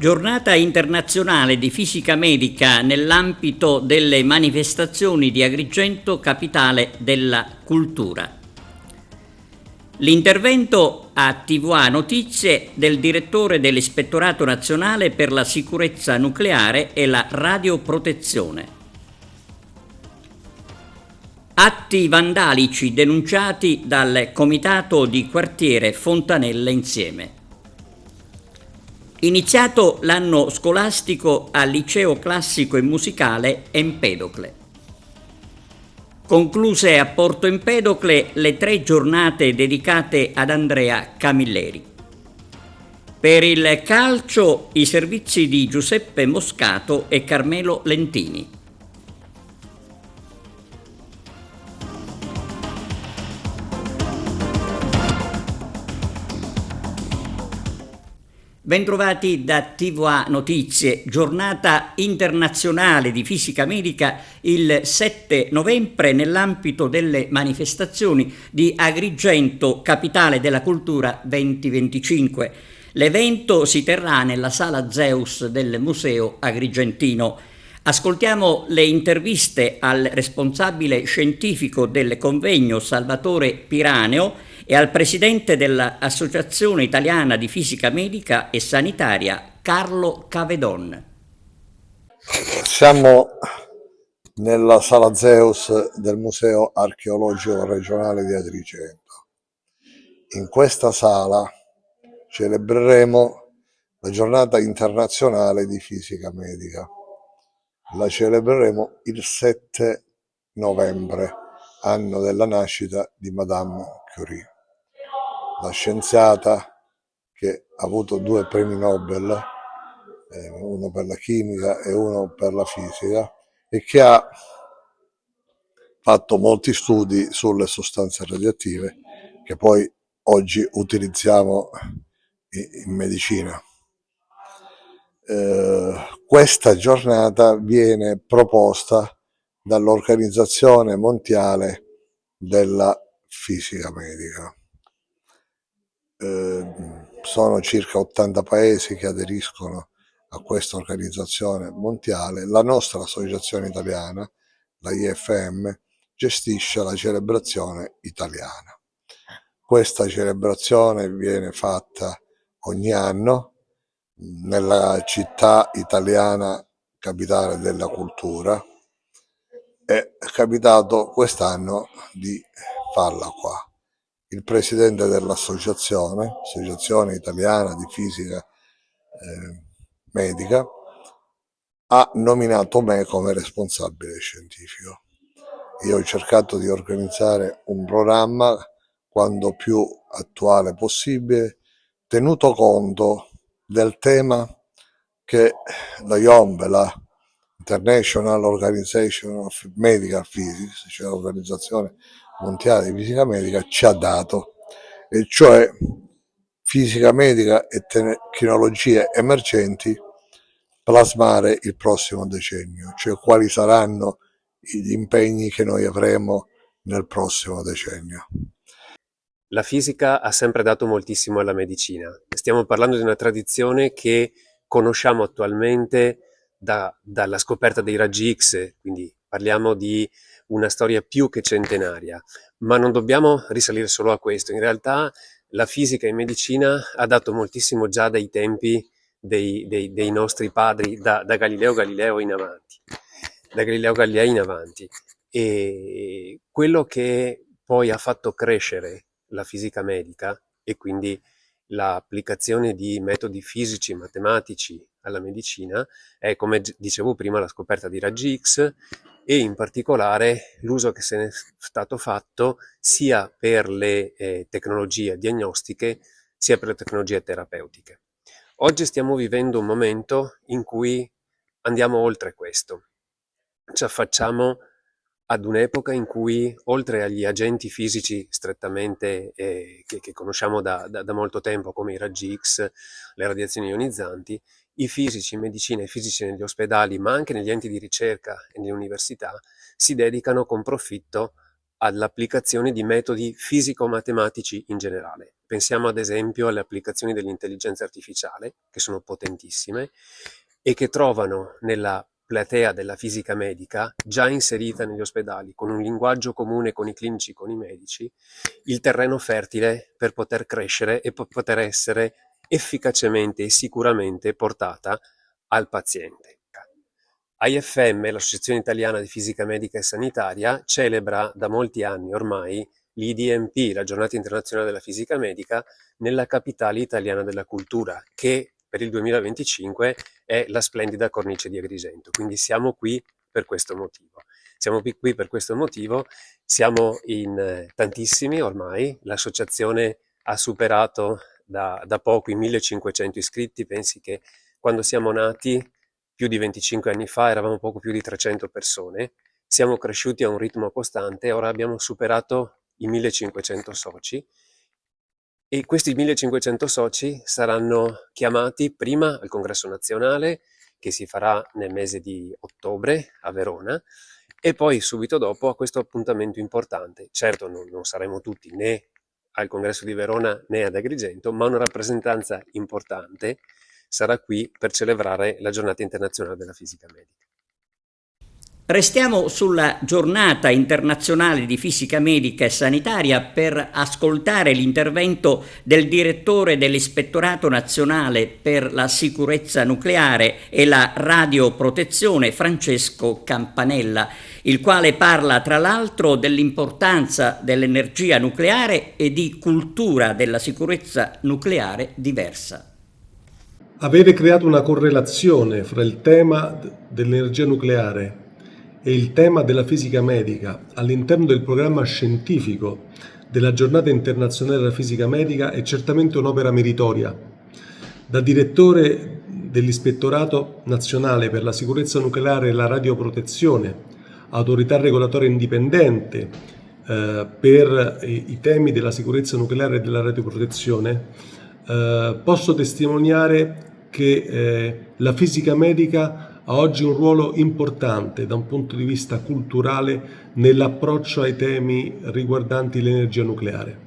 Giornata internazionale di fisica medica nell'ambito delle manifestazioni di Agrigento, capitale della cultura. L'intervento a TVA Notizie del direttore dell'Ispettorato Nazionale per la Sicurezza Nucleare e la Radioprotezione. Atti vandalici denunciati dal Comitato di Quartiere Fontanelle Insieme. Iniziato l'anno scolastico al Liceo Classico e Musicale Empedocle. Concluse a Porto Empedocle le 3 giornate dedicate ad Andrea Camilleri. Per il calcio i servizi di Giuseppe Moscato e Carmelo Lentini. Bentrovati da TVA Notizie, giornata internazionale di fisica medica il 7 novembre nell'ambito delle manifestazioni di Agrigento, capitale della cultura 2025. L'evento si terrà nella sala Zeus del Museo Agrigentino. Ascoltiamo le interviste al responsabile scientifico del convegno Salvatore Piraneo e al presidente dell'Associazione Italiana di Fisica Medica e Sanitaria Carlo Cavedon. Siamo nella sala Zeus del Museo Archeologico Regionale di Agrigento. In questa sala celebreremo la giornata internazionale di fisica medica. La celebreremo il 7 novembre, anno della nascita di Madame Curie, la scienziata che ha avuto 2 premi Nobel, uno per la chimica e uno per la fisica, e che ha fatto molti studi sulle sostanze radioattive che poi oggi utilizziamo in medicina. Questa giornata viene proposta dall'Organizzazione Mondiale della Fisica Medica. Sono circa 80 paesi che aderiscono a questa organizzazione mondiale. La nostra associazione italiana, la IFM, gestisce la celebrazione italiana. Questa celebrazione viene fatta ogni anno nella città italiana capitale della cultura. È capitato quest'anno di farla qua. Il presidente dell'associazione, Associazione Italiana di Fisica Medica, ha nominato me come responsabile scientifico. Io ho cercato di organizzare un programma quanto più attuale possibile, tenuto conto del tema che la IOMB, la International Organization of Medical Physics, cioè l'Organizzazione Mondiale di Fisica Medica, ci ha dato, e cioè fisica medica e tecnologie emergenti plasmare il prossimo decennio, cioè quali saranno gli impegni che noi avremo nel prossimo decennio. La fisica ha sempre dato moltissimo alla medicina. Stiamo parlando di una tradizione che conosciamo attualmente dalla scoperta dei raggi X, quindi parliamo di una storia più che centenaria, ma non dobbiamo risalire solo a questo. In realtà la fisica in medicina ha dato moltissimo già dai tempi dei nostri padri, da Galileo Galilei in avanti. Da Galileo Galilei in avanti. E quello che poi ha fatto crescere la fisica medica e quindi l'applicazione di metodi fisici e matematici alla medicina è, come dicevo prima, la scoperta di raggi X e in particolare l'uso che se ne è stato fatto sia per le tecnologie diagnostiche sia per le tecnologie terapeutiche. Oggi stiamo vivendo un momento in cui andiamo oltre questo. Ci affacciamo ad un'epoca in cui, oltre agli agenti fisici strettamente che conosciamo da molto tempo, come i raggi X, le radiazioni ionizzanti, i fisici in medicina e i fisici negli ospedali, ma anche negli enti di ricerca e nelle università, si dedicano con profitto all'applicazione di metodi fisico-matematici in generale, Pensiamo ad esempio alle applicazioni dell'intelligenza artificiale, che sono potentissime e che trovano nella platea della fisica medica, già inserita negli ospedali, con un linguaggio comune con i clinici, con i medici, il terreno fertile per poter crescere e poter essere efficacemente e sicuramente portata al paziente. AIFM, l'Associazione Italiana di Fisica Medica e Sanitaria, celebra da molti anni ormai l'IDMP, la Giornata Internazionale della Fisica Medica, nella capitale italiana della cultura, che per il 2025 è la splendida Cornice di Agrigento. Quindi siamo qui per questo motivo. Siamo in tantissimi ormai, l'associazione ha superato da poco i 1500 iscritti. Pensi che quando siamo nati, più di 25 anni fa, eravamo poco più di 300 persone, siamo cresciuti a un ritmo costante, ora abbiamo superato i 1500 soci e questi 1500 soci saranno chiamati prima al congresso nazionale che si farà nel mese di ottobre a Verona e poi subito dopo a questo appuntamento importante. Certo non saremo tutti né al congresso di Verona né ad Agrigento, ma una rappresentanza importante sarà qui per celebrare la Giornata Internazionale della Fisica Medica. Restiamo sulla Giornata Internazionale di Fisica Medica e Sanitaria per ascoltare l'intervento del direttore dell'Ispettorato Nazionale per la Sicurezza Nucleare e la Radioprotezione, Francesco Campanella, il quale parla tra l'altro dell'importanza dell'energia nucleare e di cultura della sicurezza nucleare diversa. Avere creato una correlazione fra il tema dell'energia nucleare e il tema della fisica medica all'interno del programma scientifico della Giornata Internazionale della Fisica Medica è certamente un'opera meritoria. Da direttore dell'Ispettorato Nazionale per la Sicurezza Nucleare e la Radioprotezione, autorità regolatoria indipendente per i temi della sicurezza nucleare e della radioprotezione, posso testimoniare che la fisica medica ha oggi un ruolo importante da un punto di vista culturale nell'approccio ai temi riguardanti l'energia nucleare.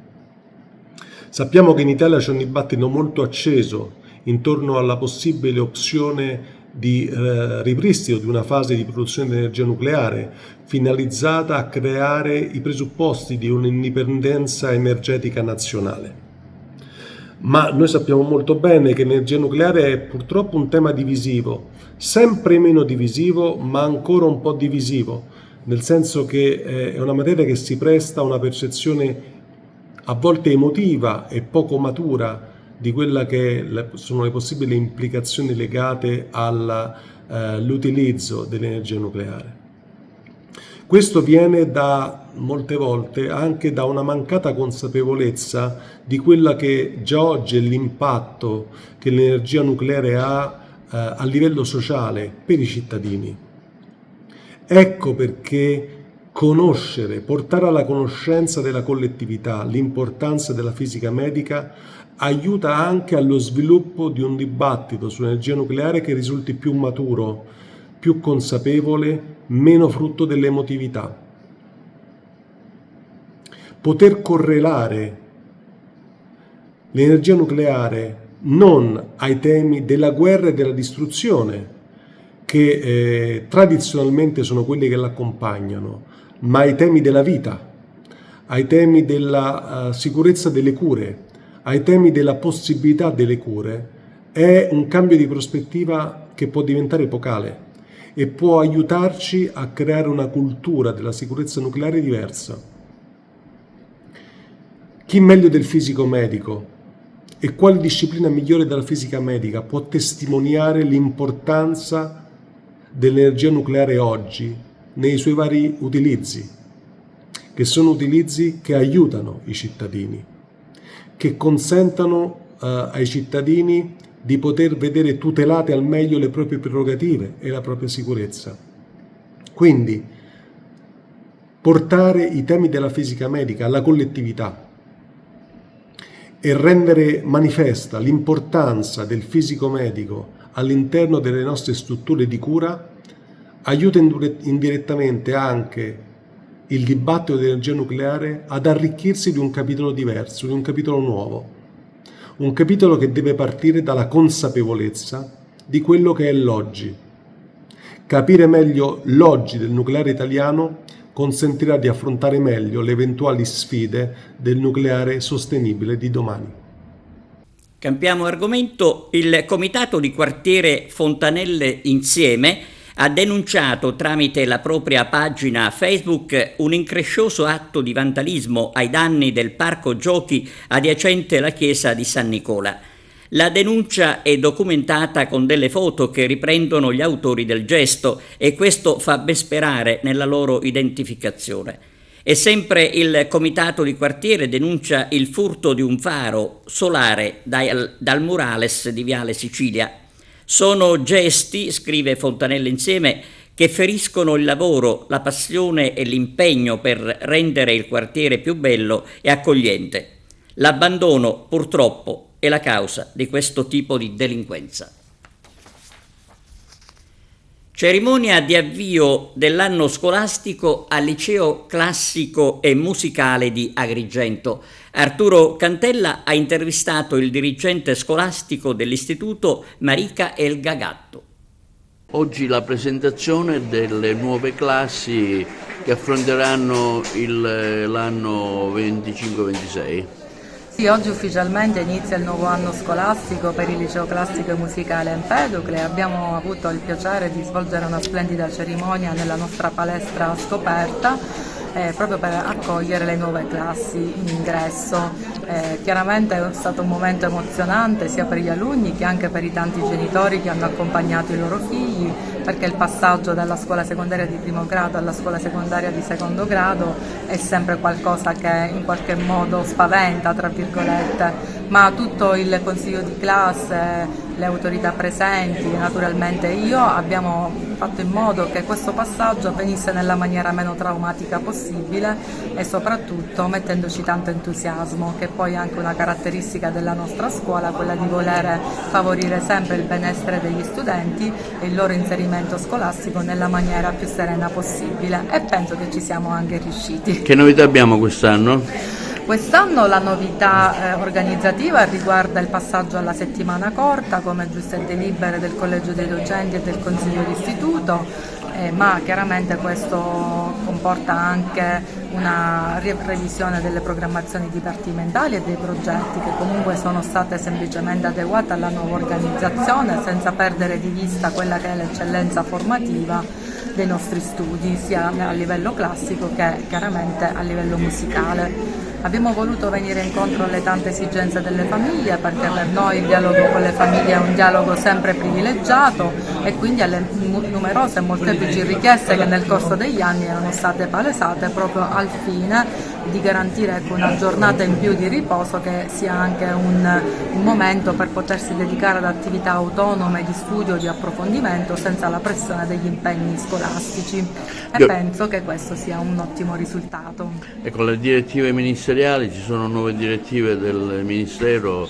Sappiamo che in Italia c'è un dibattito molto acceso intorno alla possibile opzione di ripristino di una fase di produzione di energia nucleare finalizzata a creare i presupposti di un'indipendenza energetica nazionale. Ma noi sappiamo molto bene che l'energia nucleare è purtroppo un tema divisivo, sempre meno divisivo, ma ancora un po' divisivo, nel senso che è una materia che si presta a una percezione a volte emotiva e poco matura di quella che sono le possibili implicazioni legate all'utilizzo dell'energia nucleare. Questo viene molte volte anche da una mancata consapevolezza di quella che già oggi è l'impatto che l'energia nucleare ha a livello sociale per i cittadini. Ecco perché conoscere, portare alla conoscenza della collettività l'importanza della fisica medica aiuta anche allo sviluppo di un dibattito sull'energia nucleare che risulti più maturo, più consapevole, meno frutto dell'emotività. Poter correlare l'energia nucleare non ai temi della guerra e della distruzione, che tradizionalmente sono quelli che l'accompagnano, ma ai temi della vita, ai temi della sicurezza delle cure, ai temi della possibilità delle cure, è un cambio di prospettiva che può diventare epocale e può aiutarci a creare una cultura della sicurezza nucleare diversa. Chi meglio del fisico medico e quale disciplina migliore della fisica medica può testimoniare l'importanza dell'energia nucleare oggi nei suoi vari utilizzi, che sono utilizzi che aiutano i cittadini, che consentano ai cittadini di poter vedere tutelate al meglio le proprie prerogative e la propria sicurezza. Quindi portare i temi della fisica medica alla collettività e rendere manifesta l'importanza del fisico medico all'interno delle nostre strutture di cura aiuta indirettamente anche il dibattito dell'energia nucleare ad arricchirsi di un capitolo diverso, di un capitolo nuovo. Un capitolo che deve partire dalla consapevolezza di quello che è l'oggi. Capire meglio l'oggi del nucleare italiano consentirà di affrontare meglio le eventuali sfide del nucleare sostenibile di domani. Cambiamo argomento. Il comitato di quartiere Fontanelle Insieme ha denunciato tramite la propria pagina Facebook un increscioso atto di vandalismo ai danni del parco giochi adiacente alla chiesa di San Nicola. La denuncia è documentata con delle foto che riprendono gli autori del gesto e questo fa ben sperare nella loro identificazione. E sempre il comitato di quartiere denuncia il furto di un faro solare dal murales di Viale Sicilia. Sono gesti, scrive Fontanelle Insieme, che feriscono il lavoro, la passione e l'impegno per rendere il quartiere più bello e accogliente. L'abbandono, purtroppo, è la causa di questo tipo di delinquenza. Cerimonia di avvio dell'anno scolastico al Liceo Classico e Musicale di Agrigento. Arturo Cantella ha intervistato il dirigente scolastico dell'istituto Marica El Gagatto. Oggi la presentazione delle nuove classi che affronteranno l'anno 25-26. Sì, oggi ufficialmente inizia il nuovo anno scolastico per il Liceo Classico e Musicale Empedocle. Abbiamo avuto il piacere di svolgere una splendida cerimonia nella nostra palestra scoperta proprio per accogliere le nuove classi in ingresso. Chiaramente è stato un momento emozionante sia per gli alunni che anche per i tanti genitori che hanno accompagnato i loro figli, perché il passaggio dalla scuola secondaria di primo grado alla scuola secondaria di secondo grado è sempre qualcosa che in qualche modo spaventa, tra virgolette, ma tutto il consiglio di classe, le autorità presenti, naturalmente io, abbiamo fatto in modo che questo passaggio avvenisse nella maniera meno traumatica possibile e soprattutto mettendoci tanto entusiasmo, che poi è anche una caratteristica della nostra scuola, quella di volere favorire sempre il benessere degli studenti e il loro inserimento scolastico nella maniera più serena possibile, e penso che ci siamo anche riusciti. Che novità abbiamo quest'anno? Quest'anno la novità organizzativa riguarda il passaggio alla settimana corta come giuste delibere del Collegio dei Docenti e del Consiglio d'Istituto, ma chiaramente questo comporta anche una revisione delle programmazioni dipartimentali e dei progetti che comunque sono state semplicemente adeguate alla nuova organizzazione senza perdere di vista quella che è l'eccellenza formativa dei nostri studi sia a livello classico che chiaramente a livello musicale. Abbiamo voluto venire incontro alle tante esigenze delle famiglie, perché per noi il dialogo con le famiglie è un dialogo sempre privilegiato, e quindi alle numerose e molteplici richieste che nel corso degli anni erano state palesate proprio al fine di garantire una giornata in più di riposo che sia anche un momento per potersi dedicare ad attività autonome di studio, di approfondimento senza la pressione degli impegni scolastici, e penso che questo sia un ottimo risultato. E con le direttive ministeriali ci sono nuove direttive del Ministero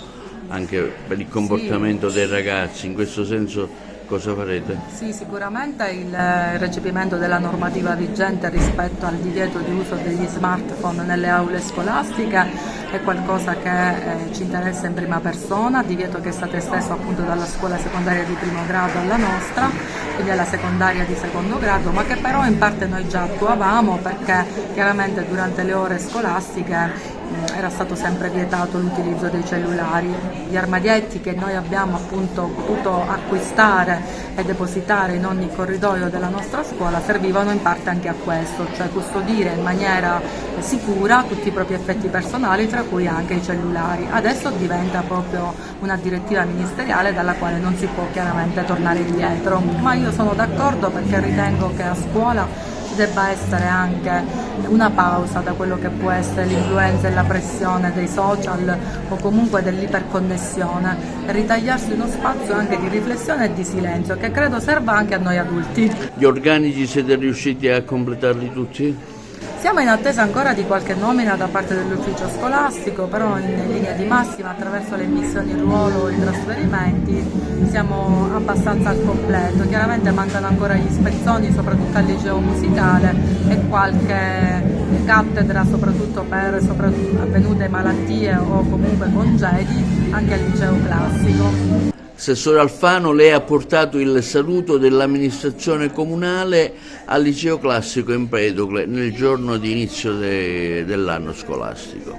anche per il comportamento dei ragazzi, in questo senso cosa farete? Sì, sicuramente il recepimento della normativa vigente rispetto al divieto di uso degli smartphone nelle aule scolastiche è qualcosa che ci interessa in prima persona, divieto che è stato esteso appunto dalla scuola secondaria di primo grado alla nostra, quindi alla secondaria di secondo grado, ma che però in parte noi già attuavamo, perché chiaramente durante le ore scolastiche era stato sempre vietato l'utilizzo dei cellulari. Gli armadietti che noi abbiamo appunto potuto acquistare e depositare in ogni corridoio della nostra scuola servivano in parte anche a questo, cioè custodire in maniera sicura tutti i propri effetti personali, tra cui anche i cellulari. Adesso diventa proprio una direttiva ministeriale dalla quale non si può chiaramente tornare indietro, ma io sono d'accordo perché ritengo che a scuola debba essere anche una pausa da quello che può essere l'influenza e la pressione dei social o comunque dell'iperconnessione, e ritagliarsi uno spazio anche di riflessione e di silenzio che credo serva anche a noi adulti. Gli organici siete riusciti a completarli tutti? Siamo in attesa ancora di qualche nomina da parte dell'ufficio scolastico, però in linea di massima attraverso le immissioni in ruolo e i trasferimenti siamo abbastanza al completo. Chiaramente mancano ancora gli spezzoni, soprattutto al liceo musicale, e qualche cattedra soprattutto per avvenute malattie o comunque congedi anche al liceo classico. Assessore Alfano, lei ha portato il saluto dell'amministrazione comunale al liceo classico Empedocle nel giorno di inizio dell'anno scolastico.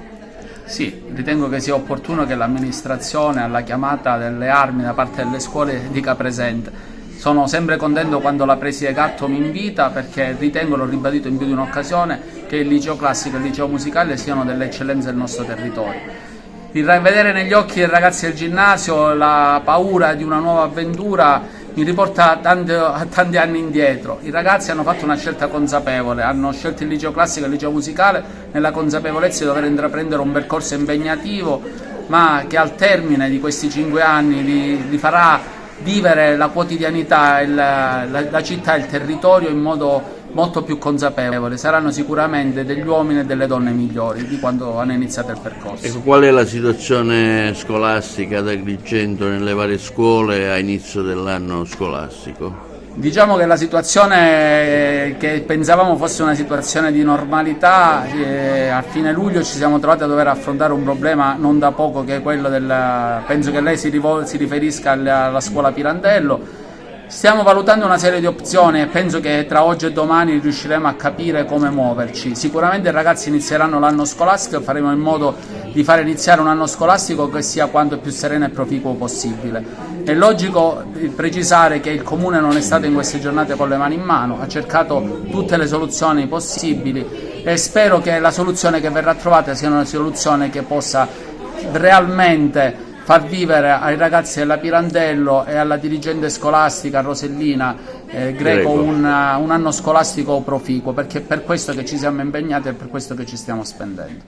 Sì, ritengo che sia opportuno che l'amministrazione alla chiamata delle armi da parte delle scuole dica presente. Sono sempre contento quando la preside Gatto mi invita, perché ritengo, l'ho ribadito in più di un'occasione, che il liceo classico e il liceo musicale siano delle eccellenze del nostro territorio. Il vedere negli occhi dei ragazzi del ginnasio la paura di una nuova avventura mi riporta a tanti anni indietro. I ragazzi hanno fatto una scelta consapevole, hanno scelto il liceo classico e il liceo musicale nella consapevolezza di dover intraprendere un percorso impegnativo, ma che al termine di questi 5 anni li farà vivere la quotidianità, la città e il territorio in modo molto più consapevole. Saranno sicuramente degli uomini e delle donne migliori di quando hanno iniziato il percorso. Ecco, qual è la situazione scolastica ad Agrigento nelle varie scuole a inizio dell'anno scolastico? Diciamo che la situazione che pensavamo fosse una situazione di normalità, a fine luglio ci siamo trovati a dover affrontare un problema non da poco, che è quello penso che lei si riferisca alla scuola Pirandello. Stiamo valutando una serie di opzioni e penso che tra oggi e domani riusciremo a capire come muoverci. Sicuramente i ragazzi inizieranno l'anno scolastico e faremo in modo di fare iniziare un anno scolastico che sia quanto più sereno e proficuo possibile. È logico precisare che il Comune non è stato in queste giornate con le mani in mano, ha cercato tutte le soluzioni possibili e spero che la soluzione che verrà trovata sia una soluzione che possa realmente far vivere ai ragazzi della Pirandello e alla dirigente scolastica Rosellina Greco un anno scolastico proficuo, perché è per questo che ci siamo impegnati e per questo che ci stiamo spendendo.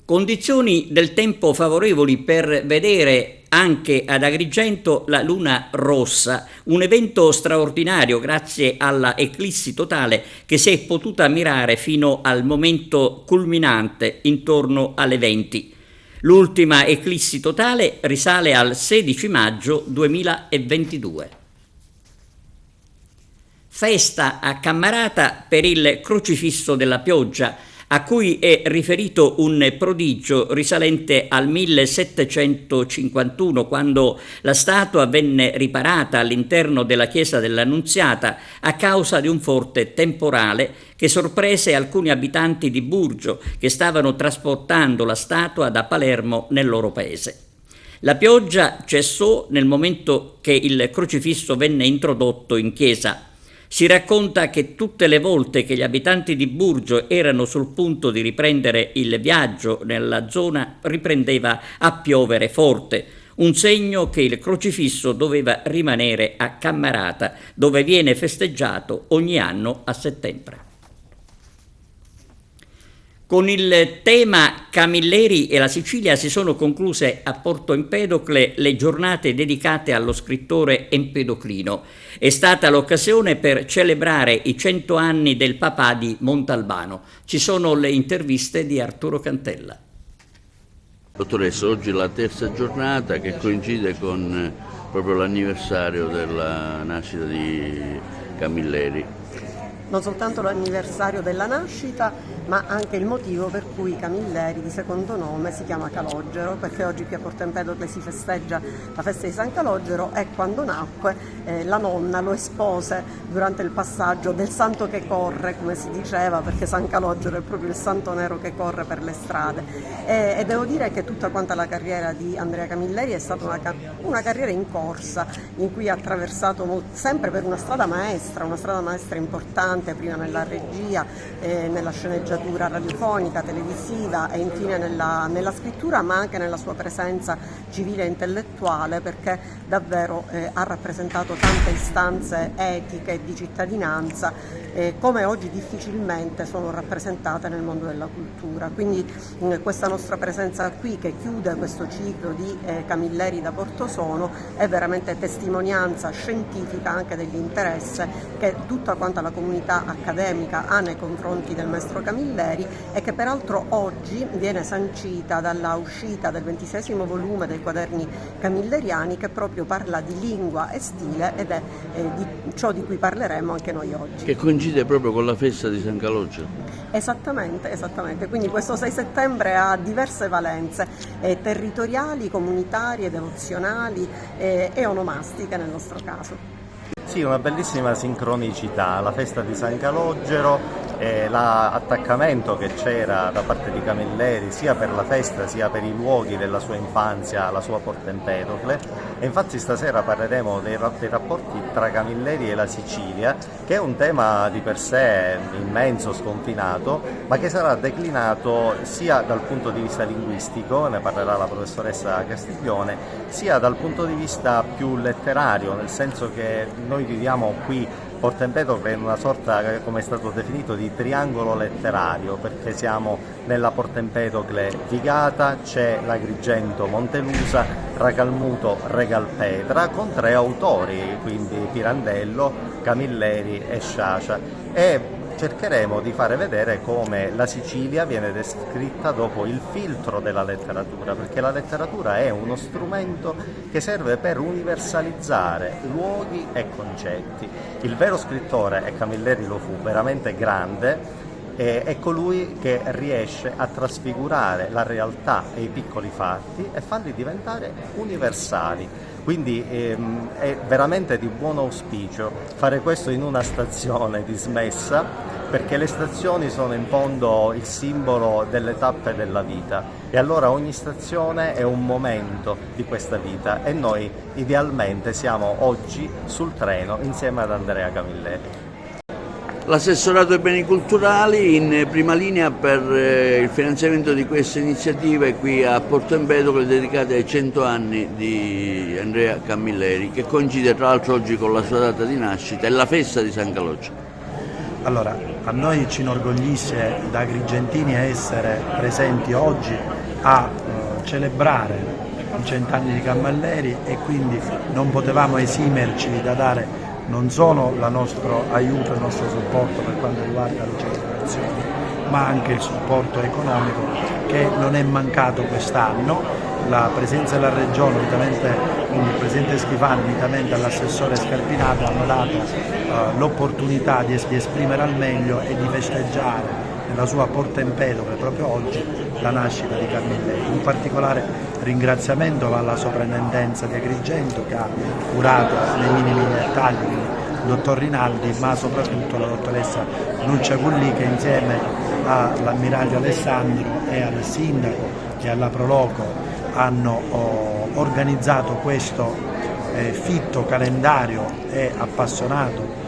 Condizioni del tempo favorevoli per vedere anche ad Agrigento la luna rossa, un evento straordinario grazie alla eclissi totale che si è potuta ammirare fino al momento culminante intorno alle 20. L'ultima eclissi totale risale al 16 maggio 2022. Festa a Cammarata per il crocifisso della pioggia, a cui è riferito un prodigio risalente al 1751, quando la statua venne riparata all'interno della chiesa dell'Annunziata a causa di un forte temporale che sorprese alcuni abitanti di Burgio che stavano trasportando la statua da Palermo nel loro paese. La pioggia cessò nel momento che il crocifisso venne introdotto in chiesa. Si racconta che tutte le volte che gli abitanti di Burgio erano sul punto di riprendere il viaggio nella zona, riprendeva a piovere forte, un segno che il crocifisso doveva rimanere a Cammarata, dove viene festeggiato ogni anno a settembre. Con il tema Camilleri e la Sicilia si sono concluse a Porto Empedocle le giornate dedicate allo scrittore empedoclino. È stata l'occasione per celebrare i 100 anni del papà di Montalbano. Ci sono le interviste di Arturo Cantella. Dottoressa, oggi è la terza giornata che coincide con proprio l'anniversario della nascita di Camilleri. Non soltanto l'anniversario della nascita, ma anche il motivo per cui Camilleri, di secondo nome, si chiama Calogero, perché oggi qui a Porto Empedocle si festeggia la festa di San Calogero e quando nacque la nonna lo espose durante il passaggio del santo che corre, come si diceva, perché San Calogero è proprio il santo nero che corre per le strade. E devo dire che tutta quanta la carriera di Andrea Camilleri è stata una carriera in corsa, in cui ha attraversato sempre per una strada maestra importante, prima nella regia, nella sceneggiatura radiofonica, televisiva e infine nella scrittura, ma anche nella sua presenza civile e intellettuale, perché davvero ha rappresentato tante istanze etiche e di cittadinanza come oggi difficilmente sono rappresentate nel mondo della cultura. Quindi questa nostra presenza qui, che chiude questo ciclo di Camilleri da Portosono, è veramente testimonianza scientifica anche dell'interesse che tutta quanta la comunità accademica ha nei confronti del maestro Camilleri, e che peraltro oggi viene sancita dalla uscita del 26° volume dei quaderni camilleriani, che proprio parla di lingua e stile, ed è di ciò di cui parleremo anche noi oggi. Che coincide proprio con la festa di San Calogero. Esattamente, quindi questo 6 settembre ha diverse valenze territoriali, comunitarie, devozionali e onomastiche nel nostro caso. Sì, una bellissima sincronicità, la festa di San Calogero, l'attaccamento che c'era da parte di Camilleri sia per la festa sia per i luoghi della sua infanzia, la sua Porta Empedocle, e infatti stasera parleremo dei rapporti tra Camilleri e la Sicilia, che è un tema di per sé immenso, sconfinato, ma che sarà declinato sia dal punto di vista linguistico, ne parlerà la professoressa Castiglione, sia dal punto di vista più letterario, nel senso che noi viviamo qui Porta Empedocle in una sorta, come è stato definito, di triangolo letterario, perché siamo nella Porta Empedocle Vigata, c'è l'Agrigento Montelusa, Racalmuto Regalpetra, con 3 autori, quindi Pirandello, Camilleri e Sciascia. E cercheremo di fare vedere come la Sicilia viene descritta dopo il filtro della letteratura, perché la letteratura è uno strumento che serve per universalizzare luoghi e concetti. Il vero scrittore, e Camilleri lo fu, veramente grande, è colui che riesce a trasfigurare la realtà e i piccoli fatti e farli diventare universali. Quindi è veramente di buon auspicio fare questo in una stazione dismessa, perché le stazioni sono in fondo il simbolo delle tappe della vita, e allora ogni stazione è un momento di questa vita, e noi idealmente siamo oggi sul treno insieme ad Andrea Camilleri. L'assessorato ai beni culturali in prima linea per il finanziamento di queste iniziative qui a Porta Empedocle dedicate ai 100 anni di Andrea Camilleri, che coincide tra l'altro oggi con la sua data di nascita e la festa di San Calogero. Allora, a noi ci inorgoglisce da agrigentini essere presenti oggi a celebrare i 100 anni di Camilleri, e quindi non potevamo esimerci da dare non solo il nostro aiuto e il nostro supporto per quanto riguarda le celebrazioni, ma anche il supporto economico che non è mancato quest'anno. La presenza della Regione, quindi il Presidente Schifani, unitamente all'assessore Scarpinato, hanno dato l'opportunità di esprimere al meglio e di festeggiare nella sua Porta Empedocle proprio oggi la nascita di Camilleri. Un particolare ringraziamento va alla soprintendenza di Agrigento, che ha curato nei minimi dettagli, il dottor Rinaldi, ma soprattutto la dottoressa Nuccia Culli, che insieme all'ammiraglio Alessandro e al sindaco e alla Proloco hanno organizzato questo fitto calendario e appassionato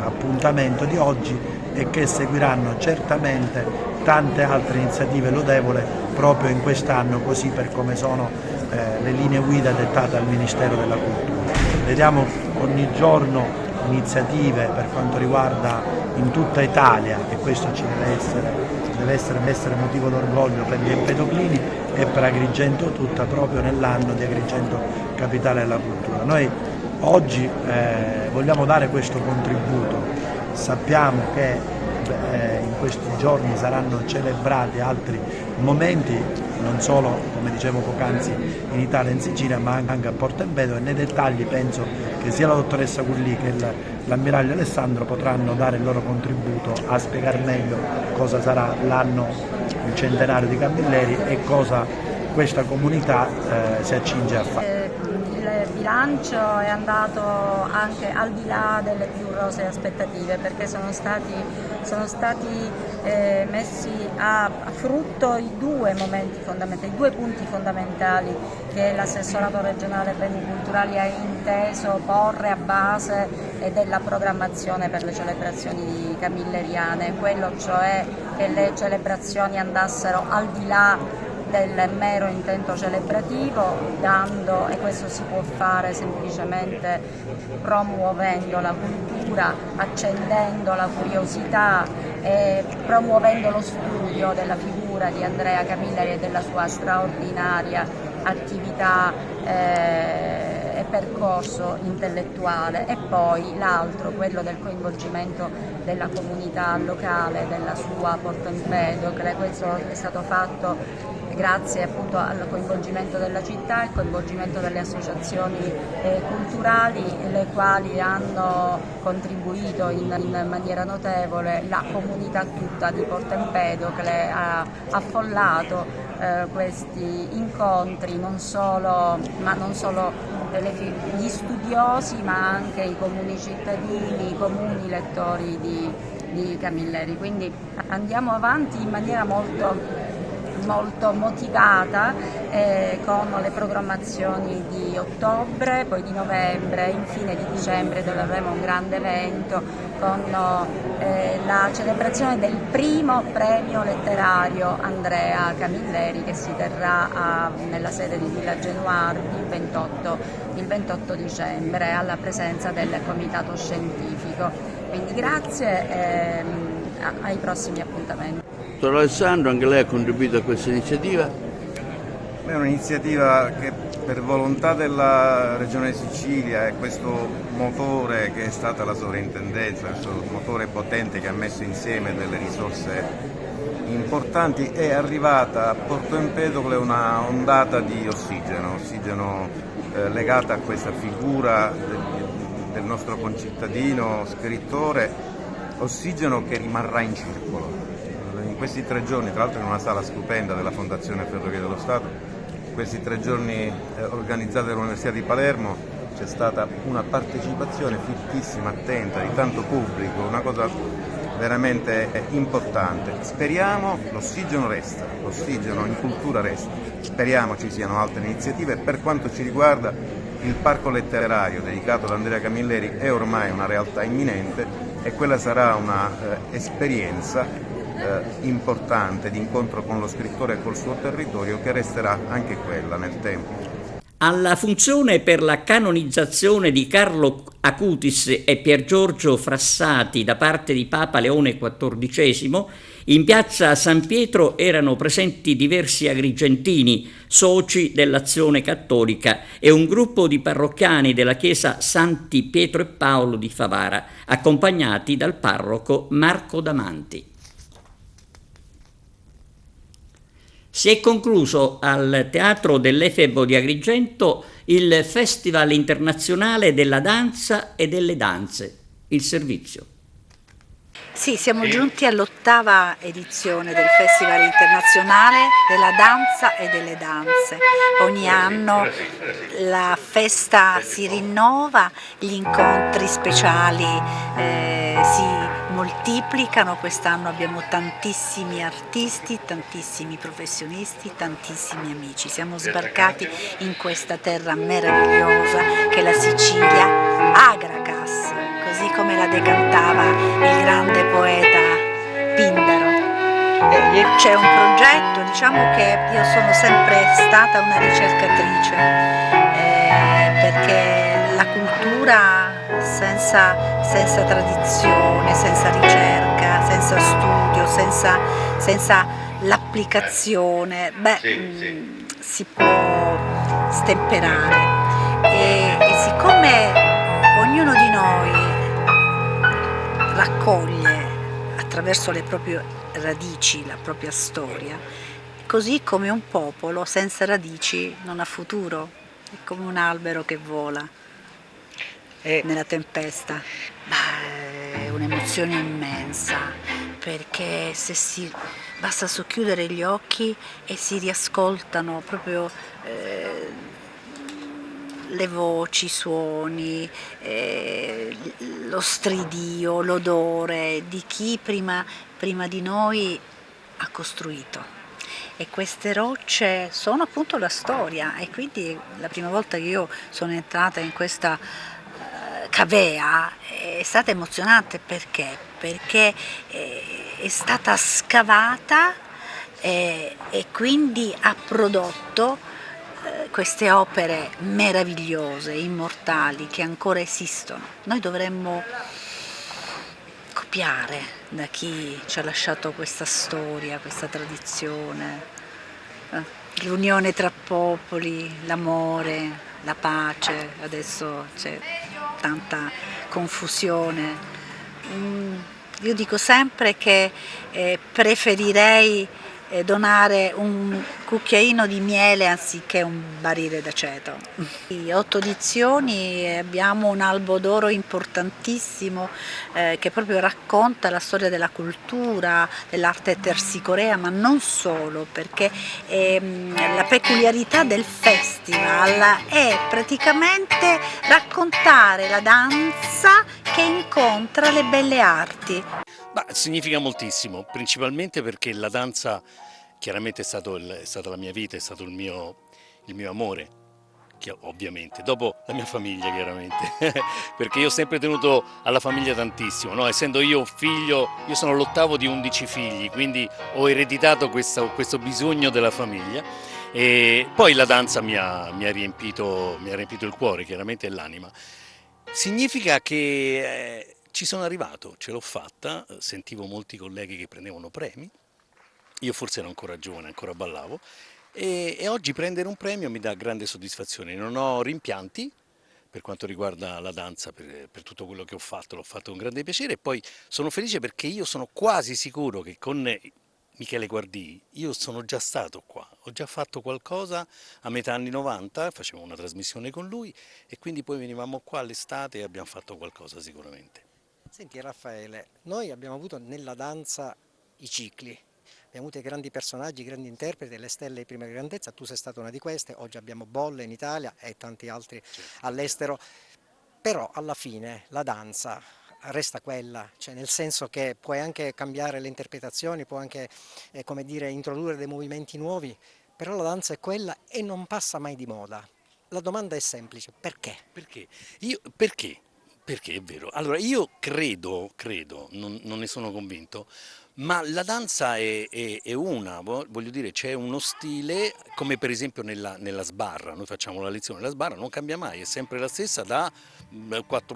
appuntamento di oggi, e che seguiranno certamente tante altre iniziative lodevoli proprio in quest'anno, così per come sono le linee guida dettate dal Ministero della Cultura. Vediamo ogni giorno iniziative per quanto riguarda in tutta Italia, e questo ci deve essere motivo d'orgoglio per gli empedoclini e per Agrigento tutta, proprio nell'anno di Agrigento Capitale della Cultura. Noi oggi vogliamo dare questo contributo. Sappiamo che in questi giorni saranno celebrati altri momenti, non solo, come dicevo poc'anzi, in Italia e in Sicilia, ma anche a Porta Empedocle, e nei dettagli penso che sia la dottoressa Culli che l'ammiraglio Alessandro potranno dare il loro contributo a spiegare meglio cosa sarà l'anno, il centenario di Camilleri, e cosa questa comunità si accinge a fare. Il bilancio è andato anche al di là delle più rosee aspettative, perché sono stati messi a frutto i due momenti fondamentali, i due punti fondamentali che l'assessorato regionale beni culturali ha inteso porre a base della programmazione per le celebrazioni camilleriane, quello cioè che le celebrazioni andassero al di là del mero intento celebrativo, e questo si può fare semplicemente promuovendo la cultura, accendendo la curiosità e promuovendo lo studio della figura di Andrea Camilleri e della sua straordinaria attività e percorso intellettuale, e poi l'altro, quello del coinvolgimento della comunità locale, della sua Porto Empedocle. Questo è stato fatto grazie appunto al coinvolgimento della città, il coinvolgimento delle associazioni culturali, le quali hanno contribuito in maniera notevole. La comunità tutta di Porto Empedocle ha affollato questi incontri, non solo gli studiosi, ma anche i comuni cittadini, i comuni lettori di Camilleri. Quindi andiamo avanti in maniera molto motivata con le programmazioni di ottobre, poi di novembre, infine di dicembre, dove avremo un grande evento con la celebrazione del primo premio letterario Andrea Camilleri, che si terrà nella sede di Villa Genuardi il 28 dicembre alla presenza del comitato scientifico. Quindi grazie, ai prossimi appuntamenti. Dottor Alessandro, anche lei ha contribuito a questa iniziativa? È un'iniziativa che per volontà della Regione Sicilia e questo motore che è stata la sovrintendenza, questo motore potente che ha messo insieme delle risorse importanti, è arrivata a Porto Empedocle una ondata di ossigeno legata a questa figura del nostro concittadino scrittore, ossigeno che rimarrà in circolo. In questi 3 giorni, tra l'altro in una sala stupenda della Fondazione Ferrovie dello Stato, in questi 3 giorni organizzati dall'Università di Palermo, c'è stata una partecipazione fittissima, attenta, di tanto pubblico, una cosa veramente importante. Speriamo, l'ossigeno resta, l'ossigeno in cultura resta, speriamo ci siano altre iniziative. Per quanto ci riguarda, il parco letterario dedicato ad Andrea Camilleri è ormai una realtà imminente e quella sarà una esperienza importante di incontro con lo scrittore e col suo territorio, che resterà anche quella nel tempo. Alla funzione per la canonizzazione di Carlo Acutis e Pier Giorgio Frassati da parte di Papa Leone XIV, in piazza San Pietro erano presenti diversi agrigentini, soci dell'Azione Cattolica, e un gruppo di parrocchiani della chiesa Santi Pietro e Paolo di Favara, accompagnati dal parroco Marco Damanti. Si è concluso al Teatro dell'Efebo di Agrigento il Festival internazionale della danza e delle danze, il servizio. Sì, siamo giunti all'8ª edizione del Festival internazionale della danza e delle danze. Ogni anno la festa si rinnova, gli incontri speciali si moltiplicano. Quest'anno abbiamo tantissimi artisti, tantissimi professionisti, tantissimi amici. Siamo sbarcati in questa terra meravigliosa che è la Sicilia, Agragas, così come la decantava il grande poeta Pindaro. C'è un progetto, diciamo che io sono sempre stata una ricercatrice, perché la cultura senza tradizione, senza ricerca, senza studio, senza l'applicazione, si può stemperare. E siccome ognuno di noi raccoglie attraverso le proprie radici la propria storia, così come un popolo senza radici non ha futuro, è come un albero che vola nella tempesta. È un'emozione immensa, perché basta socchiudere gli occhi e si riascoltano proprio le voci, i suoni, lo stridio, l'odore di chi prima di noi ha costruito. E queste rocce sono appunto la storia, e quindi la prima volta che io sono entrata in questa cavea è stata emozionante. Perché è stata scavata e quindi ha prodotto queste opere meravigliose, immortali, che ancora esistono. Noi dovremmo copiare da chi ci ha lasciato questa storia, questa tradizione, l'unione tra popoli, l'amore, la pace. Adesso c'è tanta confusione. Io dico sempre che preferirei donare un cucchiaino di miele anziché un barile d'aceto. 8 edizioni, abbiamo un albo d'oro importantissimo che proprio racconta la storia della cultura, dell'arte tersicorea, ma non solo, perché la peculiarità del festival è praticamente raccontare la danza che incontra le belle arti. Significa moltissimo, principalmente perché la danza chiaramente è stata la mia vita, è stato il mio amore, ovviamente, dopo la mia famiglia chiaramente, perché io ho sempre tenuto alla famiglia tantissimo, no? Essendo io figlio, io sono l'8º di 11 figli, quindi ho ereditato questo bisogno della famiglia, e poi la danza mi ha riempito il cuore, chiaramente, e l'anima. Significa che ci sono arrivato, ce l'ho fatta, sentivo molti colleghi che prendevano premi, io forse ero ancora giovane, ancora ballavo, e oggi prendere un premio mi dà grande soddisfazione. Non ho rimpianti per quanto riguarda la danza, per tutto quello che ho fatto, l'ho fatto con grande piacere, e poi sono felice perché io sono quasi sicuro che con Michele Guardii io sono già stato qua, ho già fatto qualcosa a metà anni 90, facevo una trasmissione con lui, e quindi poi venivamo qua all'estate e abbiamo fatto qualcosa sicuramente. Senti Raffaele, noi abbiamo avuto nella danza i cicli, abbiamo avuto i grandi personaggi, i grandi interpreti, le stelle di prima grandezza, tu sei stata una di queste, oggi abbiamo Bolle in Italia e tanti altri all'estero, però alla fine la danza resta quella, cioè nel senso che puoi anche cambiare le interpretazioni, puoi anche come dire, introdurre dei movimenti nuovi, però la danza è quella e non passa mai di moda. La domanda è semplice, perché? Perché è vero. Allora io credo, non ne sono convinto, ma la danza è voglio dire, c'è uno stile, come per esempio nella sbarra, noi facciamo la lezione, la sbarra non cambia mai, è sempre la stessa da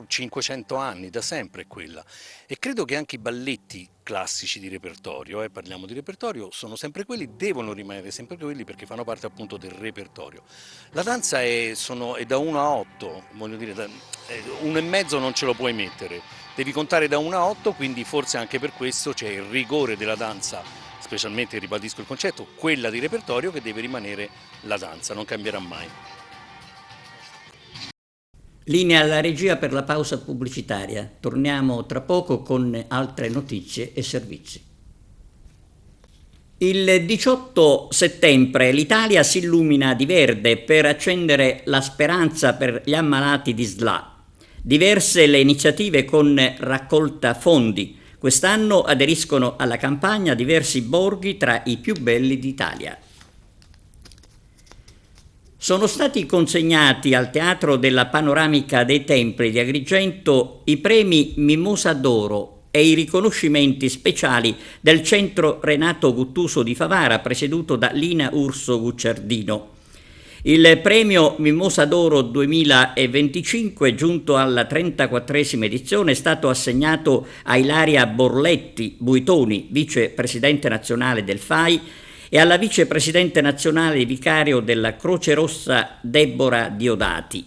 500 anni, da sempre è quella. E credo che anche i balletti classici di repertorio, parliamo di repertorio, sono sempre quelli, devono rimanere sempre quelli perché fanno parte appunto del repertorio. La danza è da 1 a 8, voglio dire, 1,5 non ce lo puoi mettere, devi contare da 1 a 8, quindi forse anche per questo c'è il rigore della danza, specialmente, ribadisco il concetto, quella di repertorio, che deve rimanere la danza, non cambierà mai. Linea alla regia per la pausa pubblicitaria. Torniamo tra poco con altre notizie e servizi. Il 18 settembre l'Italia si illumina di verde per accendere la speranza per gli ammalati di SLA. Diverse le iniziative con raccolta fondi. Quest'anno aderiscono alla campagna diversi borghi tra i più belli d'Italia. Sono stati consegnati al Teatro della Panoramica dei Templi di Agrigento i premi Mimosa d'Oro e i riconoscimenti speciali del Centro Renato Guttuso di Favara, presieduto da Lina Urso Gucciardino. Il premio Mimosa d'Oro 2025, giunto alla 34esima edizione, è stato assegnato a Ilaria Borletti Buitoni, vicepresidente nazionale del FAI, e alla vicepresidente nazionale vicario della Croce Rossa Deborah Diodati.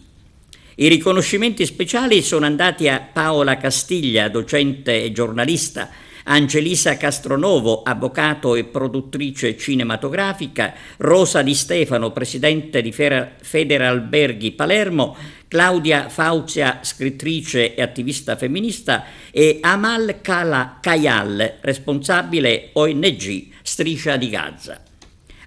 I riconoscimenti speciali sono andati a Paola Castiglia, docente e giornalista, Angelisa Castronovo, avvocato e produttrice cinematografica, Rosa Di Stefano, presidente di Federalberghi Palermo, Claudia Fauzia, scrittrice e attivista femminista, e Amal Kayal, responsabile ONG Striscia di Gaza.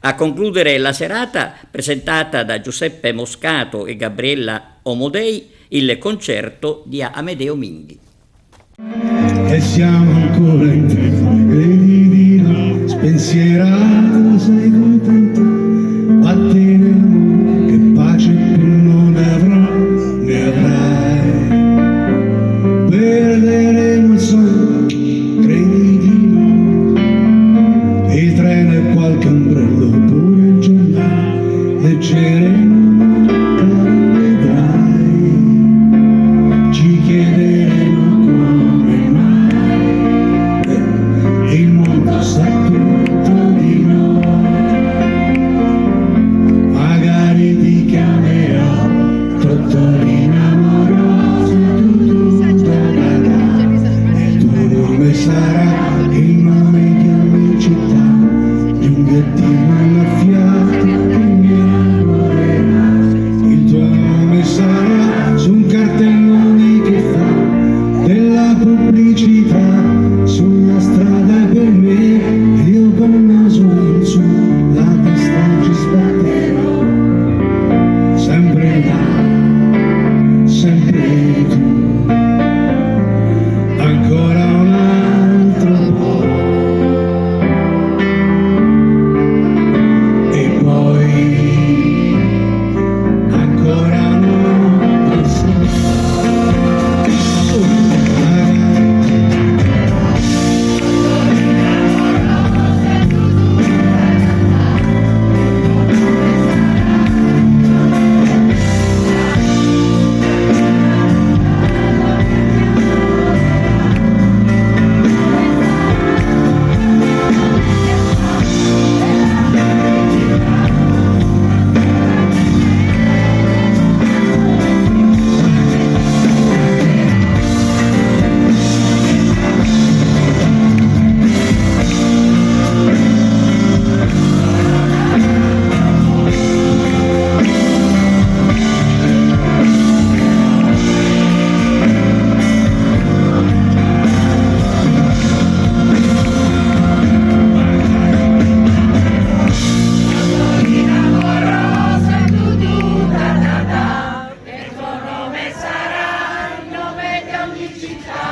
A concludere la serata, presentata da Giuseppe Moscato e Gabriella Omodei, il concerto di Amedeo Minghi. E siamo ancora in te, credi di no, spensierato, sei contento, vattene, che pace più non ne avrò, ne avrai. Perderemo il sonno, credi di no, il treno e qualche ombrello, pure il giornale, leggeremo. Ci chiederemo come mai il mondo sa tutto di noi. Magari ti chiamerò Tottorina amorosa, e il tuo nome sarà il nome che ogni città di un gattino annaffiato che mi innamorerà. Il tuo nome sarà su un cartellone che fa della pubblicità sulla strada per me, ed io col naso in su la testa ci sbatterò, sempre là, sempre tu, ancora un altro po', e poi ancora un altro po'.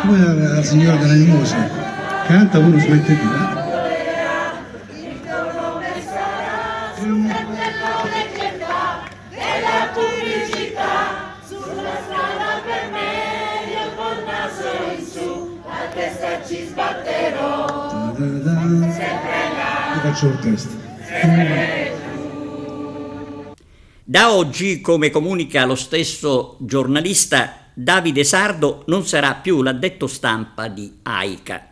Come la signora della limousine canta, uno smette di là. Io faccio il test. Da oggi, come comunica lo stesso giornalista, Davide Sardo non sarà più l'addetto stampa di AICA.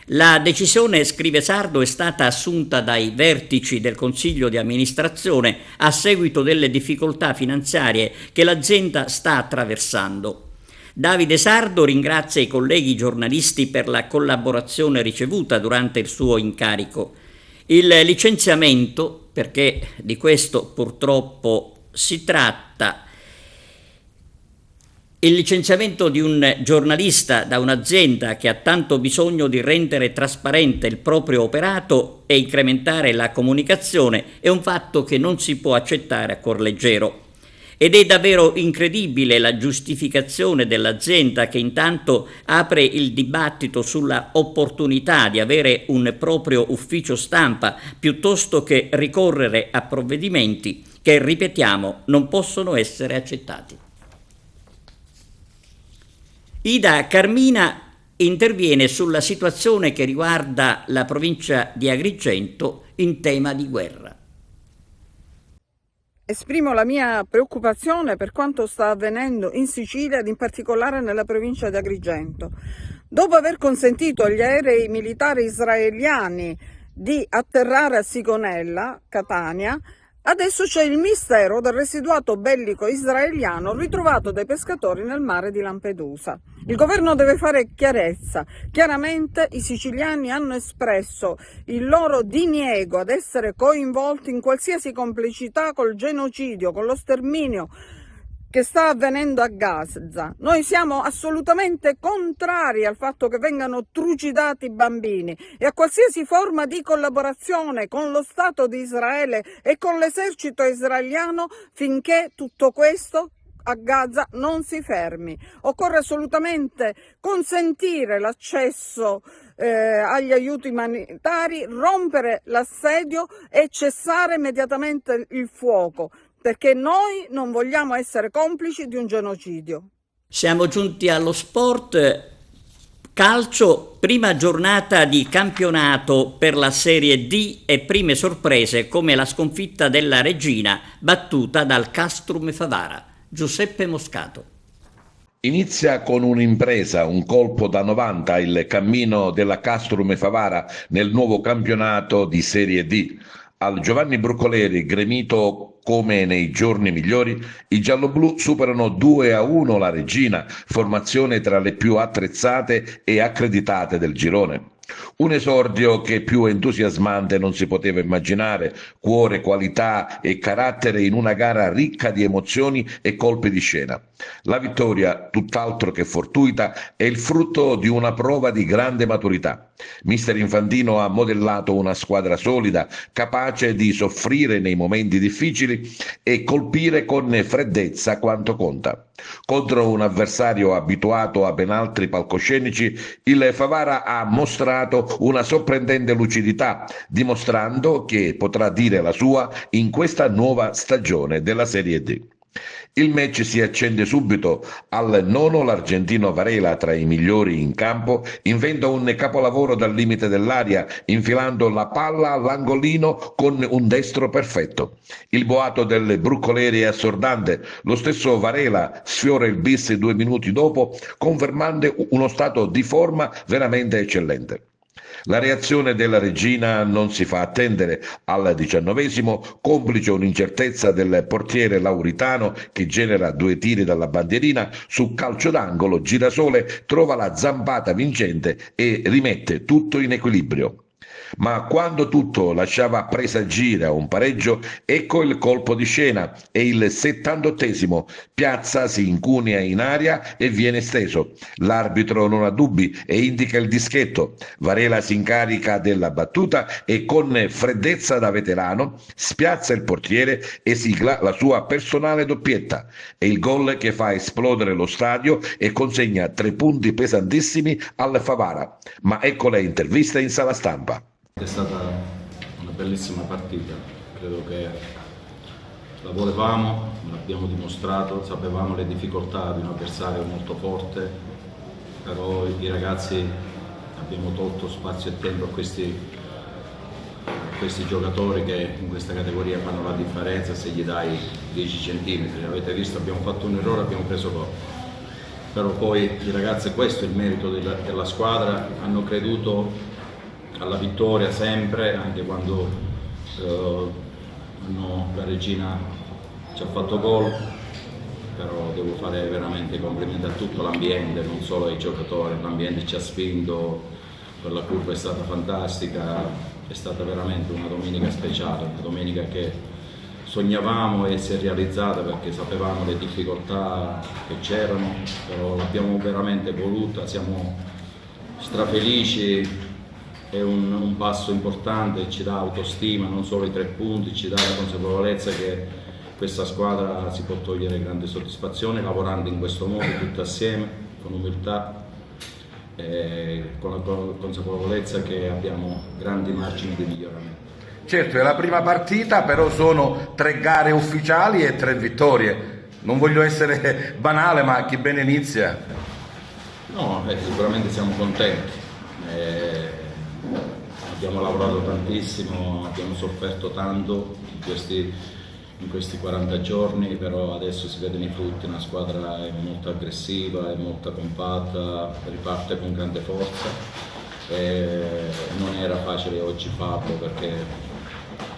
La decisione, scrive Sardo, è stata assunta dai vertici del Consiglio di amministrazione a seguito delle difficoltà finanziarie che l'azienda sta attraversando. Davide Sardo ringrazia i colleghi giornalisti per la collaborazione ricevuta durante il suo incarico. Il licenziamento, perché di questo purtroppo si tratta, il licenziamento di un giornalista da un'azienda che ha tanto bisogno di rendere trasparente il proprio operato e incrementare la comunicazione è un fatto che non si può accettare a cuor leggero. Ed è davvero incredibile la giustificazione dell'azienda che intanto apre il dibattito sulla opportunità di avere un proprio ufficio stampa piuttosto che ricorrere a provvedimenti che, ripetiamo, non possono essere accettati. Ida Carmina interviene sulla situazione che riguarda la provincia di Agrigento in tema di guerra. Esprimo la mia preoccupazione per quanto sta avvenendo in Sicilia ed in particolare nella provincia di Agrigento. Dopo aver consentito agli aerei militari israeliani di atterrare a Sigonella, Catania, adesso c'è il mistero del residuato bellico israeliano ritrovato dai pescatori nel mare di Lampedusa. Il governo deve fare chiarezza. Chiaramente i siciliani hanno espresso il loro diniego ad essere coinvolti in qualsiasi complicità col genocidio, con lo sterminio che sta avvenendo a Gaza. Noi siamo assolutamente contrari al fatto che vengano trucidati i bambini e a qualsiasi forma di collaborazione con lo Stato di Israele e con l'esercito israeliano finché tutto questo a Gaza non si fermi. Occorre assolutamente consentire l'accesso agli aiuti umanitari, rompere l'assedio e cessare immediatamente il fuoco, perché noi non vogliamo essere complici di un genocidio. Siamo giunti allo sport. Calcio, prima giornata di campionato per la Serie D e prime sorprese come la sconfitta della Reggina battuta dal Castrum Favara. Giuseppe Moscato. Inizia con un'impresa, un colpo da 90 il cammino della Castrum Favara nel nuovo campionato di Serie D. Al Giovanni Brucoleri, gremito come nei giorni migliori, i gialloblu superano 2-1 la Reggina, formazione tra le più attrezzate e accreditate del girone. Un esordio che più entusiasmante non si poteva immaginare, cuore, qualità e carattere in una gara ricca di emozioni e colpi di scena. La vittoria, tutt'altro che fortuita, è il frutto di una prova di grande maturità. Mister Infantino ha modellato una squadra solida, capace di soffrire nei momenti difficili e colpire con freddezza quanto conta. Contro un avversario abituato a ben altri palcoscenici, il Favara ha mostrato una sorprendente lucidità, dimostrando che potrà dire la sua in questa nuova stagione della Serie D. Il match si accende subito. Al nono l'argentino Varela, tra i migliori in campo, inventa un capolavoro dal limite dell'area, infilando la palla all'angolino con un destro perfetto. Il boato del Brucoleri è assordante. Lo stesso Varela sfiora il bis 2 minuti dopo, confermando uno stato di forma veramente eccellente. La reazione della Reggina non si fa attendere. Al 19esimo, complice un'incertezza del portiere Lauritano che genera 2 tiri dalla bandierina, su calcio d'angolo Girasole trova la zampata vincente e rimette tutto in equilibrio. Ma quando tutto lasciava presagire a un pareggio, ecco il colpo di scena. È il 78esimo. Piazza si incunea in aria e viene steso. L'arbitro non ha dubbi e indica il dischetto. Varela si incarica della battuta e con freddezza da veterano spiazza il portiere e sigla la sua personale doppietta. È il gol che fa esplodere lo stadio e consegna 3 punti pesantissimi al Favara. Ma ecco le interviste in sala stampa. È stata una bellissima partita, credo che la volevamo, l'abbiamo dimostrato, sapevamo le difficoltà di un avversario molto forte, però i ragazzi abbiamo tolto spazio e tempo a questi giocatori che in questa categoria fanno la differenza se gli dai 10 centimetri. Avete visto, abbiamo fatto un errore, abbiamo preso gol. Però poi i ragazzi, questo è il merito della squadra, hanno creduto alla vittoria sempre, anche quando la Reggina ci ha fatto gol, però devo fare veramente i complimenti a tutto l'ambiente, non solo ai giocatori. L'ambiente ci ha spinto, quella curva è stata fantastica, è stata veramente una domenica speciale, una domenica che sognavamo e si è realizzata perché sapevamo le difficoltà che c'erano, però l'abbiamo veramente voluta, siamo strafelici. È un passo importante, ci dà autostima, non solo i 3 punti, ci dà la consapevolezza che questa squadra si può togliere grande soddisfazione lavorando in questo modo tutti assieme, con umiltà e con la consapevolezza che abbiamo grandi margini di miglioramento. Certo, è la prima partita, però sono 3 gare ufficiali e 3 vittorie. Non voglio essere banale, ma chi bene inizia? No, sicuramente siamo contenti. Abbiamo lavorato tantissimo, abbiamo sofferto tanto in questi 40 giorni, però adesso si vedono i frutti. Una squadra è molto aggressiva, è molto compatta, riparte con grande forza. Non era facile oggi farlo perché,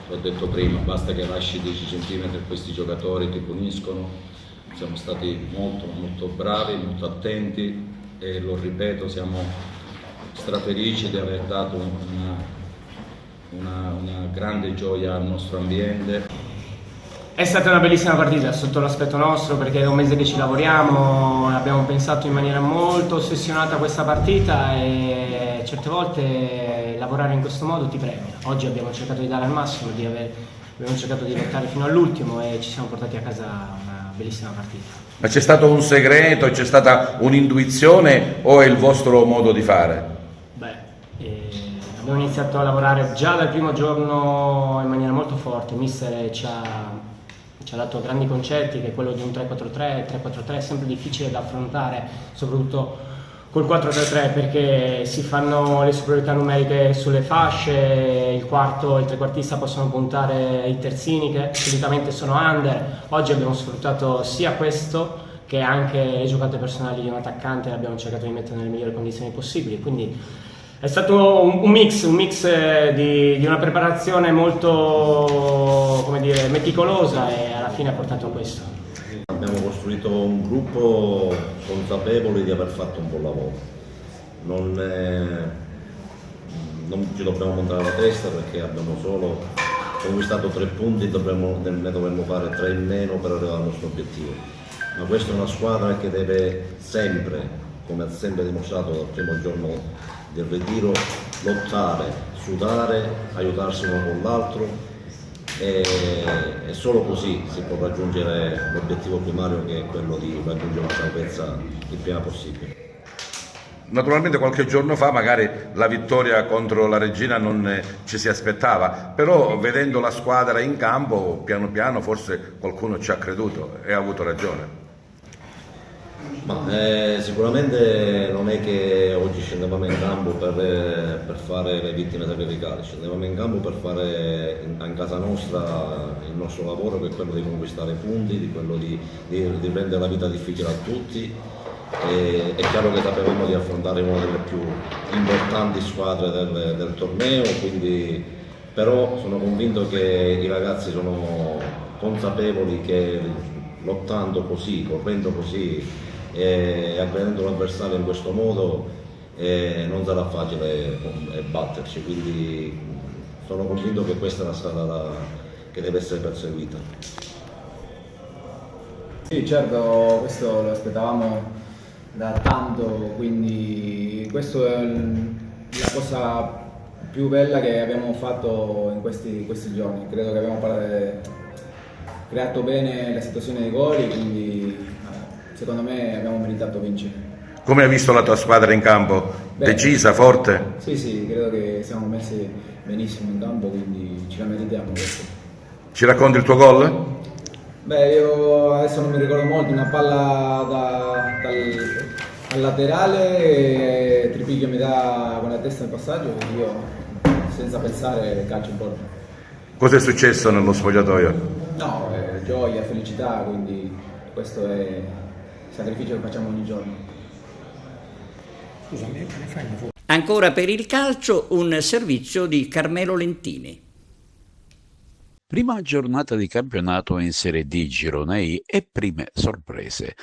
l'ho detto prima, basta che lasci 10 centimetri a questi giocatori, ti puniscono. Siamo stati molto bravi, molto attenti e lo ripeto, siamo strafelici di aver dato una grande gioia al nostro ambiente. È stata una bellissima partita sotto l'aspetto nostro, perché è un mese che ci lavoriamo, abbiamo pensato in maniera molto ossessionata a questa partita e certe volte lavorare in questo modo ti premia. Oggi abbiamo cercato di dare al massimo, abbiamo cercato di lottare fino all'ultimo e ci siamo portati a casa una bellissima partita. Ma c'è stato un segreto, c'è stata un'intuizione o è il vostro modo di fare? Abbiamo iniziato a lavorare già dal primo giorno in maniera molto forte. Mister ci ha dato grandi concetti, che è quello di un 3-4-3. Il 3-4-3 è sempre difficile da affrontare, soprattutto col 4-3-3, perché si fanno le superiorità numeriche sulle fasce, il quarto e il trequartista possono puntare i terzini che solitamente sono under. Oggi abbiamo sfruttato sia questo che anche le giocate personali di un attaccante, e abbiamo cercato di mettere nelle migliori condizioni possibili. Quindi è stato un mix di una preparazione molto, come dire, meticolosa, e alla fine ha portato a questo. Abbiamo costruito un gruppo consapevole di aver fatto un buon lavoro. Non ci dobbiamo montare la testa, perché abbiamo solo conquistato 3 punti, ne dovremmo fare 3 in meno per arrivare al nostro obiettivo. Ma questa è una squadra che deve sempre, come ha sempre dimostrato dal primo giorno del ritiro, lottare, sudare, aiutarsi uno con l'altro, e solo così si può raggiungere l'obiettivo primario, che è quello di raggiungere una salvezza il prima possibile. Naturalmente qualche giorno fa magari la vittoria contro la Regina non ci si aspettava, però vedendo la squadra in campo piano piano forse qualcuno ci ha creduto e ha avuto ragione. Ma sicuramente non è che oggi scendevamo in campo per fare le vittime sacrificali, scendevamo in campo per fare in casa nostra il nostro lavoro, che è quello di conquistare punti, di quello di rendere la vita difficile a tutti. È chiaro che sapevamo di affrontare una delle più importanti squadre del torneo, quindi, però sono convinto che i ragazzi sono consapevoli che lottando così, correndo così e aggredendo l'avversario in questo modo non sarà facile batterci, quindi sono convinto che questa è la strada che deve essere perseguita. Sì, certo, questo lo aspettavamo da tanto, quindi questo è la cosa più bella che abbiamo fatto in questi giorni. Credo che abbiamo creato bene la situazione dei gol, quindi secondo me abbiamo meritato vincere. Come hai visto la tua squadra in campo? Bene. Decisa, forte? Sì, credo che siamo messi benissimo in campo, quindi ce la meritiamo questo. Ci racconti il tuo gol? Io adesso non mi ricordo molto, una palla al laterale, Tripiglio mi dà con la testa in passaggio e io senza pensare calcio in porta. Cosa è successo nello spogliatoio? No, gioia, felicità, quindi questo è il sacrificio che facciamo ogni giorno. Ancora per il calcio un servizio di Carmelo Lentini. Prima giornata di campionato in Serie D Girone I e prime sorprese.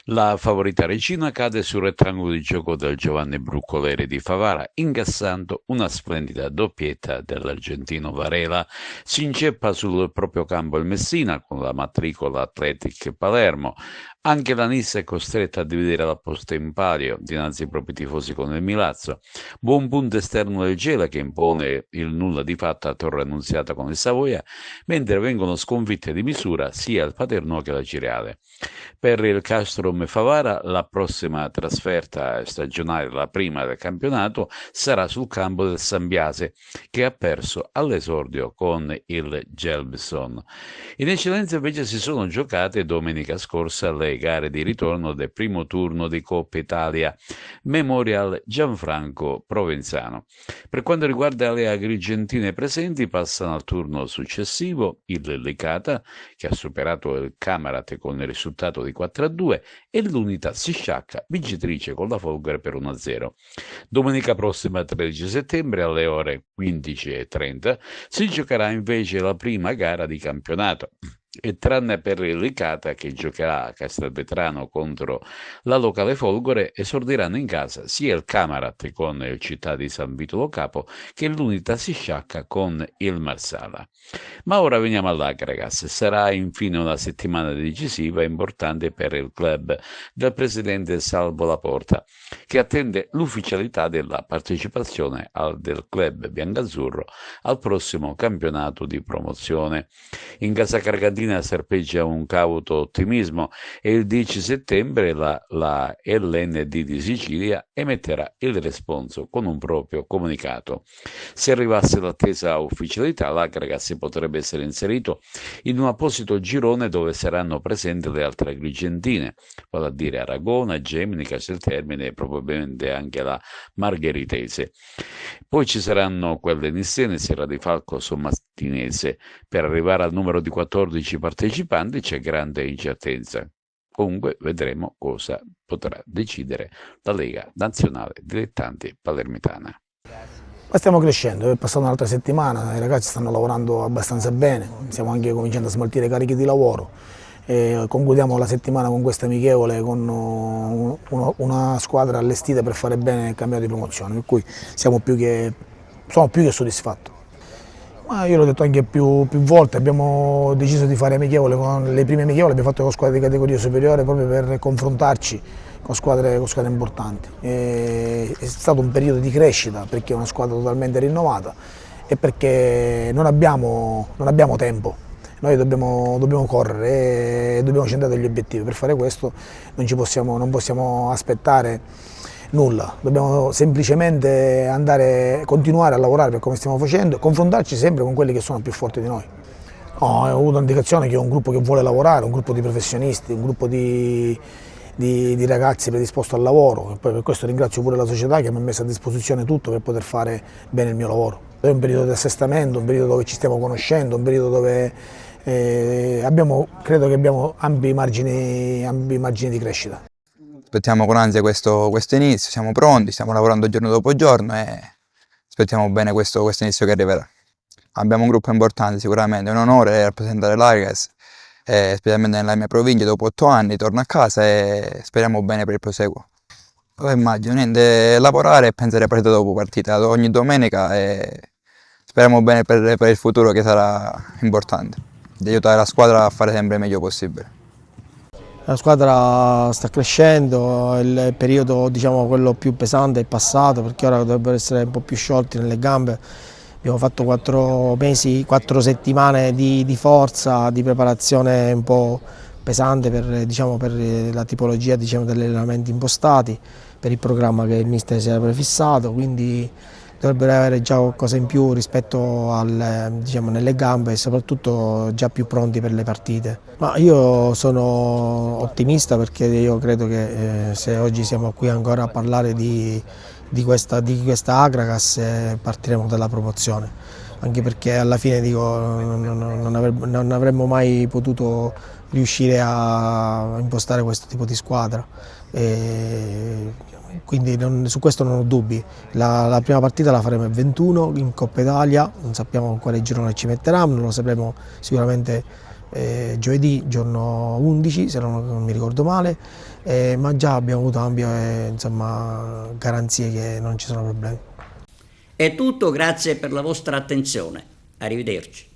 La favorita Regina cade sul rettangolo di gioco del Giovanni Bruccoleri di Favara, incassando una splendida doppietta dell'argentino Varela. Si inceppa sul proprio campo il Messina con la matricola Athletic Palermo. Anche la Nissa è costretta a dividere la posta in pari dinanzi ai propri tifosi con il Milazzo. Buon punto esterno del Gela che impone il nulla di fatto a Torre Annunziata con il Savoia, mentre vengono sconfitte di misura sia il Paternò che la Cireale. Per il Castrum Favara la prossima trasferta stagionale, la prima del campionato, sarà sul campo del Sambiase, che ha perso all'esordio con il Gelbson. In eccellenza invece si sono giocate domenica scorsa le gare di ritorno del primo turno di Coppa Italia Memorial Gianfranco Provenzano. Per quanto riguarda le agrigentine presenti, passano al turno successivo il Licata, che ha superato il Camerate con il risultato di 4-2, e l'Unità si sciacca, vincitrice con la Folgore per 1-0. Domenica prossima, 13 settembre, alle ore 15:30, si giocherà invece la prima gara di campionato. e tranne per il Licata, che giocherà a Castelvetrano contro la Locale Folgore, esordiranno in casa sia il Camarat con il Città di San Vito Lo Capo che l'Unitas Sciacca con il Marsala. Ma ora veniamo all'Agragas. Sarà infine una settimana decisiva e importante per il club del presidente Salvo Laporta, che attende l'ufficialità della partecipazione del club biancazzurro al prossimo campionato di promozione. In casa Cargadina serpeggia un cauto ottimismo e il 10 settembre la LND di Sicilia emetterà il responso con un proprio comunicato. Se arrivasse l'attesa ufficialità, l'Agragas potrebbe essere inserito in un apposito girone dove saranno presenti le altre agrigentine, vale a dire Aragona, Gemini, Casteltermine e probabilmente anche la Margheritese. Poi ci saranno quelle nissene, Serra di Falco, Sommastinese. Per arrivare al numero di 14 partecipanti c'è grande incertezza. Comunque vedremo cosa potrà decidere la Lega Nazionale Dilettanti Palermitana. Ma stiamo crescendo, è passata un'altra settimana, i ragazzi stanno lavorando abbastanza bene, stiamo anche cominciando a smaltire carichi di lavoro. Concludiamo la settimana con questa amichevole con una squadra allestita per fare bene il campionato di promozione, per cui sono più che soddisfatto. Ma io l'ho detto anche più volte, abbiamo deciso di fare amichevole con le prime amichevole, abbiamo fatto con squadre di categoria superiore proprio per confrontarci con squadre importanti. È stato un periodo di crescita perché è una squadra totalmente rinnovata e perché non abbiamo tempo. Noi dobbiamo correre e dobbiamo centrare degli obiettivi. Per fare questo non possiamo aspettare nulla, dobbiamo semplicemente continuare a lavorare per come stiamo facendo e confrontarci sempre con quelli che sono più forti di noi. Ho avuto l'indicazione che è un gruppo che vuole lavorare, un gruppo di professionisti, un gruppo di ragazzi predisposti al lavoro, e poi per questo ringrazio pure la società che mi ha messo a disposizione tutto per poter fare bene il mio lavoro. È un periodo di assestamento, un periodo dove ci stiamo conoscendo, un periodo dove credo che abbiamo ampi margini di crescita. Aspettiamo con ansia questo inizio, siamo pronti, stiamo lavorando giorno dopo giorno e aspettiamo bene questo inizio che arriverà. Abbiamo un gruppo importante sicuramente, è un onore rappresentare l'Agragas, specialmente nella mia provincia, dopo 8 anni torno a casa e speriamo bene per il proseguo. Immagino niente, lavorare e pensare a partita dopo partita, ogni domenica e speriamo bene per il futuro che sarà importante, di aiutare la squadra a fare sempre il meglio possibile. La squadra sta crescendo, il periodo quello più pesante è passato perché ora dovrebbero essere un po' più sciolti nelle gambe. Abbiamo fatto 4 settimane di forza, di preparazione un po' pesante per la tipologia degli allenamenti impostati, per il programma che il mister si era prefissato, quindi dovrebbero avere già qualcosa in più rispetto nelle gambe e soprattutto già più pronti per le partite. Ma io sono ottimista perché io credo che se oggi siamo qui ancora a parlare di questa Agragas partiremo dalla promozione, anche perché alla fine non avremmo mai potuto riuscire a impostare questo tipo di squadra. Quindi su questo non ho dubbi. La prima partita la faremo il 21 in Coppa Italia, non sappiamo quale girone ci metteranno, lo sapremo sicuramente giovedì, giorno 11 se non mi ricordo male, ma già abbiamo avuto ampie garanzie che non ci sono problemi. È tutto, grazie per la vostra attenzione. Arrivederci.